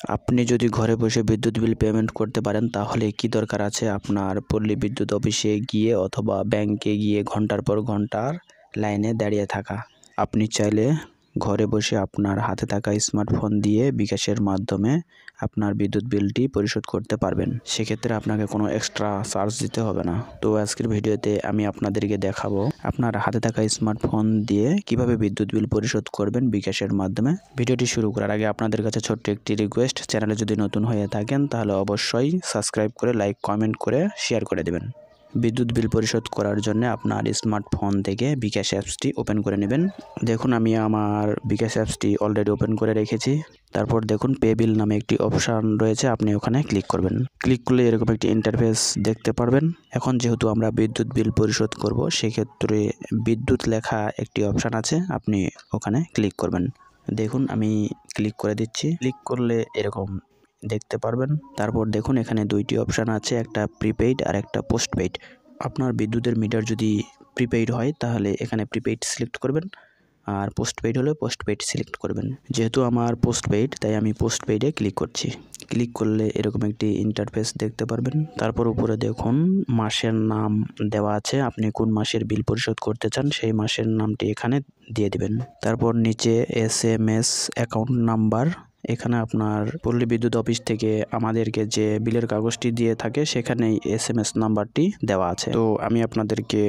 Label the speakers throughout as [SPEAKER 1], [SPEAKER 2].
[SPEAKER 1] আপনি যদি ঘরে বসে বিদ্যুৎ বিল পেমেন্ট করতে পারেন তাহলে কি দরকার আছে আপনার পল্লী বিদ্যুৎ অফিসে গিয়ে অথবা ব্যাংকে গিয়ে ঘন্টার পর ঘন্টার লাইনে দাঁড়িয়ে থাকা। আপনি চাইলে ঘরে বসে আপনার হাতে থাকা স্মার্টফোন দিয়ে বিকাশের মাধ্যমে আপনার বিদ্যুৎ বিলটি পরিশোধ করতে পারবেন। সেক্ষেত্রে আপনাকে কোনো এক্সট্রা চার্জ দিতে হবে না। তো আজকের ভিডিওতে আমি আপনাদেরকে দেখাবো আপনার হাতে থাকা স্মার্টফোন দিয়ে কিভাবে বিদ্যুৎ বিল পরিশোধ করবেন বিকাশের মাধ্যমে। ভিডিওটি শুরু করার আগে আপনাদের কাছে ছোট্ট একটি রিকোয়েস্ট, চ্যানেলে যদি নতুন হয়ে থাকেন তাহলে অবশ্যই সাবস্ক্রাইব করে লাইক কমেন্ট করে শেয়ার করে দেবেন। বিদ্যুৎ বিল পরিশোধ করার জন্য আপনার স্মার্টফোন থেকে বিকাশ অ্যাপসটি ওপেন করে নেবেন। দেখুন আমি আমার বিকাশ অ্যাপসটি অলরেডি ওপেন করে রেখেছি। তারপর দেখুন পে বিল নামে একটি অপশান রয়েছে, আপনি ওখানে ক্লিক করবেন। ক্লিক করলে এরকম একটি ইন্টারফেস দেখতে পারবেন। এখন যেহেতু আমরা বিদ্যুৎ বিল পরিশোধ করব সেক্ষেত্রে বিদ্যুৎ লেখা একটি অপশান আছে, আপনি ওখানে ক্লিক করবেন। দেখুন আমি ক্লিক করে দিচ্ছি। ক্লিক করলে এরকম দেখতে পারবেন। তারপর দেখুন এখানে দুইটি অপশান আছে, একটা প্রিপেইড আর একটা পোস্টপেইড। আপনার বিদ্যুতের মিটার যদি প্রিপেইড হয় তাহলে এখানে প্রিপেইড সিলেক্ট করবেন, আর পোস্টপেইড হলে পোস্টপেইড সিলেক্ট করবেন। যেহেতু আমার পোস্টপেইড তাই আমি পোস্টপেইডে ক্লিক করছি। ক্লিক করলে এরকম একটি ইন্টারফেস দেখতে পারবেন। তারপর উপরে দেখুন মাসের নাম দেওয়া আছে, আপনি কোন মাসের বিল পরিশোধ করতে চান সেই মাসের নামটি এখানে দিয়ে দিবেন। তারপর নিচে SMS অ্যাকাউন্ট নাম্বার, এখানে আপনার পল্লী বিদ্যুৎ অফিস থেকে আমাদেরকে যে বিলের কাগজটি দিয়ে থাকে সেখানেই SMS নাম্বারটি দেওয়া আছে। তো আমি আপনাদেরকে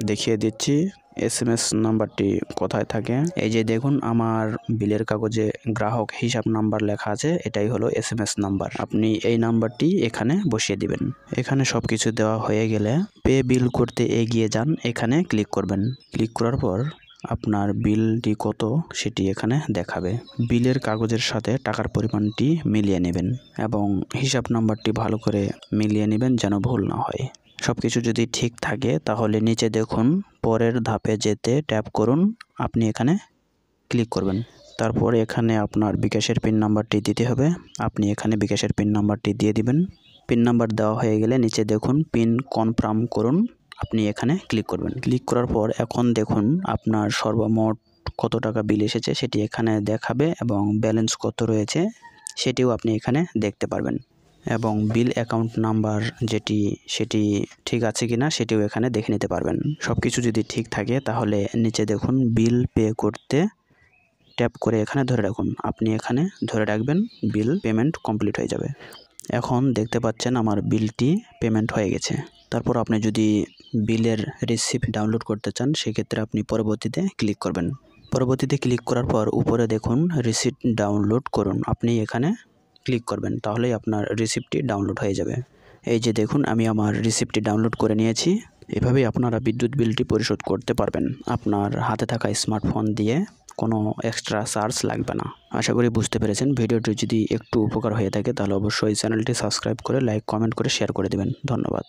[SPEAKER 1] দেখিয়ে দিচ্ছি SMS নাম্বারটি কোথায় থাকে। এই যে দেখুন আমার বিলের কাগজে গ্রাহক হিসাব নাম্বার লেখা আছে, এটাই হলো SMS নাম্বার। আপনি এই নাম্বারটি এখানে বসিয়ে দিবেন। এখানে সব কিছু দেওয়া হয়ে গেলে পে বিল করতে এগিয়ে যান, এখানে ক্লিক করবেন। ক্লিক করার পর আপনার বিলটি কত সেটি এখানে দেখাবে। বিলের কাগজের সাথে টাকার পরিমাণটি মিলিয়ে নেবেন এবং হিসাব নাম্বারটি ভালো করে মিলিয়ে নেবেন যেন ভুল না হয়। সব কিছু যদি ঠিক থাকে তাহলে নিচে দেখুন পরের ধাপে যেতে ট্যাপ করুন, আপনি এখানে ক্লিক করবেন। তারপর এখানে আপনার বিকাশের পিন নাম্বারটি দিতে হবে, আপনি এখানে বিকাশের পিন নাম্বারটি দিয়ে দিবেন। পিন নাম্বার দেওয়া হয়ে গেলে নিচে দেখুন পিন কনফার্ম করুন, আপনি এখানে ক্লিক করবেন। ক্লিক করার পর এখন দেখুন আপনার সর্বমোট কত টাকা বিল এসেছে সেটি এখানে দেখাবে এবং ব্যালেন্স কত রয়েছে সেটিও আপনি এখানে দেখতে পারবেন, এবং বিল অ্যাকাউন্ট নাম্বার সেটি ঠিক আছে কিনা সেটিও এখানে দেখে নিতে পারবেন। সব কিছু যদি ঠিক থাকে তাহলে নিচে দেখুন বিল পে করতে ট্যাপ করে এখানে ধরে রাখুন, আপনি এখানে ধরে রাখবেন, বিল পেমেন্ট কমপ্লিট হয়ে যাবে। এখন দেখতে পাচ্ছেন আমার বিলটি পেমেন্ট হয়ে গেছে। তারপর আপনি যদি বিলের রিসিপ্ট ডাউনলোড করতে চান সেক্ষেত্রে আপনি পরবর্তীতে ক্লিক করবেন। পরবর্তীতে ক্লিক করার পর উপরে দেখুন রিসিপ্ট ডাউনলোড করুন, আপনি এখানে ক্লিক করবেন, তাহলেই আপনার রিসিপ্টটি ডাউনলোড হয়ে যাবে। এই যে দেখুন আমি আমার রিসিপ্টটি ডাউনলোড করে নিয়েছি। এভাবেই আপনারা বিদ্যুৎ বিলটি পরিশোধ করতে পারবেন আপনার হাতে থাকা স্মার্টফোন দিয়ে, কোনো এক্সট্রা চার্জ লাগবে না। আশা করি বুঝতে পেরেছেন। ভিডিওটি যদি একটু উপকার হয়ে থাকে তাহলে অবশ্যই চ্যানেলটি সাবস্ক্রাইব করে লাইক কমেন্ট করে শেয়ার করে দেবেন। ধন্যবাদ।